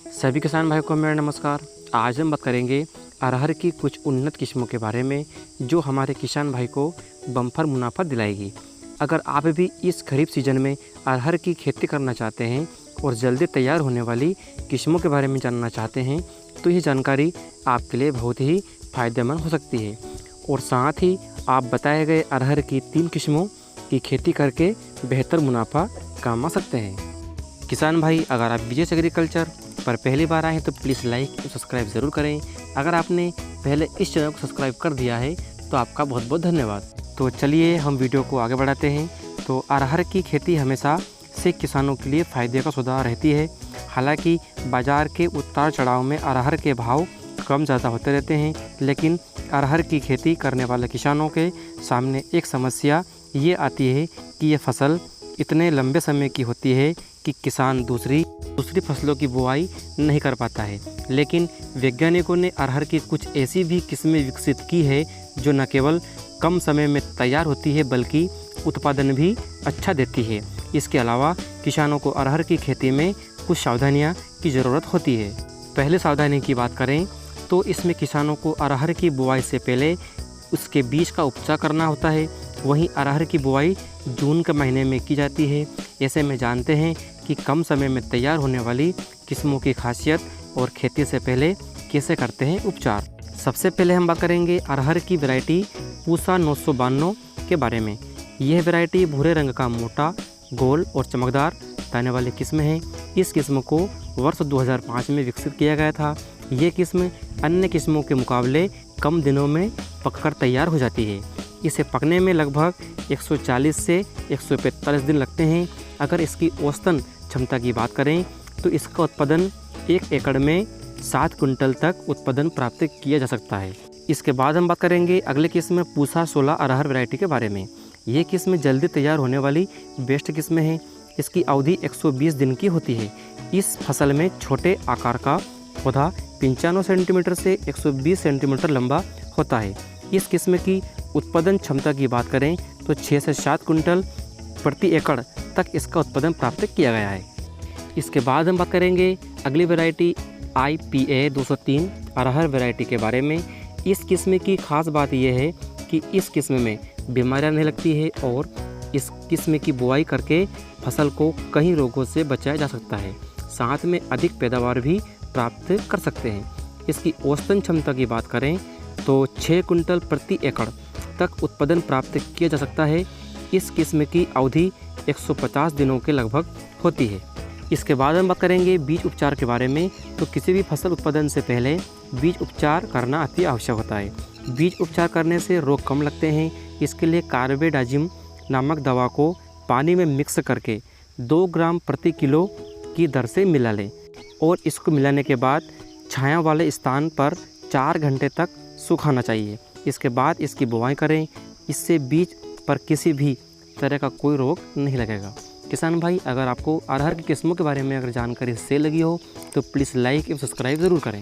सभी किसान भाई को मेरा नमस्कार। आज हम बात करेंगे अरहर की कुछ उन्नत किस्मों के बारे में जो हमारे किसान भाई को बम्पर मुनाफा दिलाएगी। अगर आप भी इस खरीफ सीजन में अरहर की खेती करना चाहते हैं और जल्दी तैयार होने वाली किस्मों के बारे में जानना चाहते हैं तो ये जानकारी आपके लिए बहुत ही फ़ायदेमंद हो सकती है। और साथ ही आप बताए गए अरहर की 3 किस्मों की खेती करके बेहतर मुनाफा कमा सकते हैं। किसान भाई, अगर आप विजय एग्रीकल्चर पर पहली बार आए हैं तो प्लीज़ लाइक और सब्सक्राइब ज़रूर करें। अगर आपने पहले इस चैनल को सब्सक्राइब कर दिया है तो आपका बहुत बहुत धन्यवाद। तो चलिए हम वीडियो को आगे बढ़ाते हैं। तो अरहर की खेती हमेशा से किसानों के लिए फ़ायदे का सौदा रहती है। हालांकि बाज़ार के उतार चढ़ाव में अरहर के भाव कम ज़्यादा होते रहते हैं, लेकिन अरहर की खेती करने वाले किसानों के सामने एक समस्या ये आती है कि ये फसल इतने लंबे समय की होती है कि किसान दूसरी फसलों की बुआई नहीं कर पाता है। लेकिन वैज्ञानिकों ने अरहर की कुछ ऐसी भी किस्में विकसित की है जो न केवल कम समय में तैयार होती है बल्कि उत्पादन भी अच्छा देती है। इसके अलावा किसानों को अरहर की खेती में कुछ सावधानियां की ज़रूरत होती है। पहले सावधानी की बात करें तो इसमें किसानों को अरहर की बुआई से पहले उसके बीज का उपचार करना होता है। वहीं अरहर की बुआई जून के महीने में की जाती है। ऐसे में जानते हैं कि कम समय में तैयार होने वाली किस्मों की खासियत और खेती से पहले कैसे करते हैं उपचार। सबसे पहले हम बात करेंगे अरहर की वैरायटी पूसा 992 के बारे में। यह वैरायटी भूरे रंग का मोटा, गोल और चमकदार दाने वाली किस्म है। इस किस्म को वर्ष 2005 में विकसित किया गया था। ये किस्म अन्य किस्मों के मुकाबले कम दिनों में पककर तैयार हो जाती है। इसे पकने में लगभग 140 से 145 दिन लगते हैं। अगर इसकी औसतन क्षमता की बात करें तो इसका उत्पादन 1 एकड़ में 7 कुंटल तक उत्पादन प्राप्त किया जा सकता है। इसके बाद हम बात करेंगे अगले किस्म पूसा 16 अरहर वैरायटी के बारे में। ये किस्म जल्दी तैयार होने वाली बेस्ट किस्म है। इसकी अवधि 120 दिन की होती है। इस फसल में छोटे आकार का पौधा 95 सेंटीमीटर से 120 सेंटीमीटर लंबा होता है। इस किस्म की उत्पादन क्षमता की बात करें तो 6 से 7 कुंटल प्रति एकड़ तक इसका उत्पादन प्राप्त किया गया है। इसके बाद हम बात करेंगे अगली वैरायटी IPA 203 अरहर वैरायटी के बारे में। इस किस्म की खास बात यह है कि इस किस्म में बीमारियां नहीं लगती है और इस किस्म की बुआई करके फसल को कई रोगों से बचाया जा सकता है। साथ में अधिक पैदावार भी प्राप्त कर सकते हैं। इसकी औसतन क्षमता की बात करें तो 6 कुंटल प्रति एकड़ तक उत्पादन प्राप्त किया जा सकता है। इस किस्म की अवधि 150 दिनों के लगभग होती है। इसके बाद हम बात करेंगे बीज उपचार के बारे में। तो किसी भी फसल उत्पादन से पहले बीज उपचार करना अति आवश्यक होता है। बीज उपचार करने से रोग कम लगते हैं। इसके लिए कार्बेडाजिम नामक दवा को पानी में मिक्स करके 2 ग्राम प्रति किलो की दर से मिला लें और इसको मिलाने के बाद छाया वाले स्थान पर 4 घंटे तक सुखाना चाहिए। इसके बाद इसकी बुआई करें। इससे बीज पर किसी भी तरह का कोई रोग नहीं लगेगा। किसान भाई, अगर आपको अरहर की किस्मों के बारे में अगर जानकारी सही लगी हो तो प्लीज़ लाइक एवं सब्सक्राइब ज़रूर करें।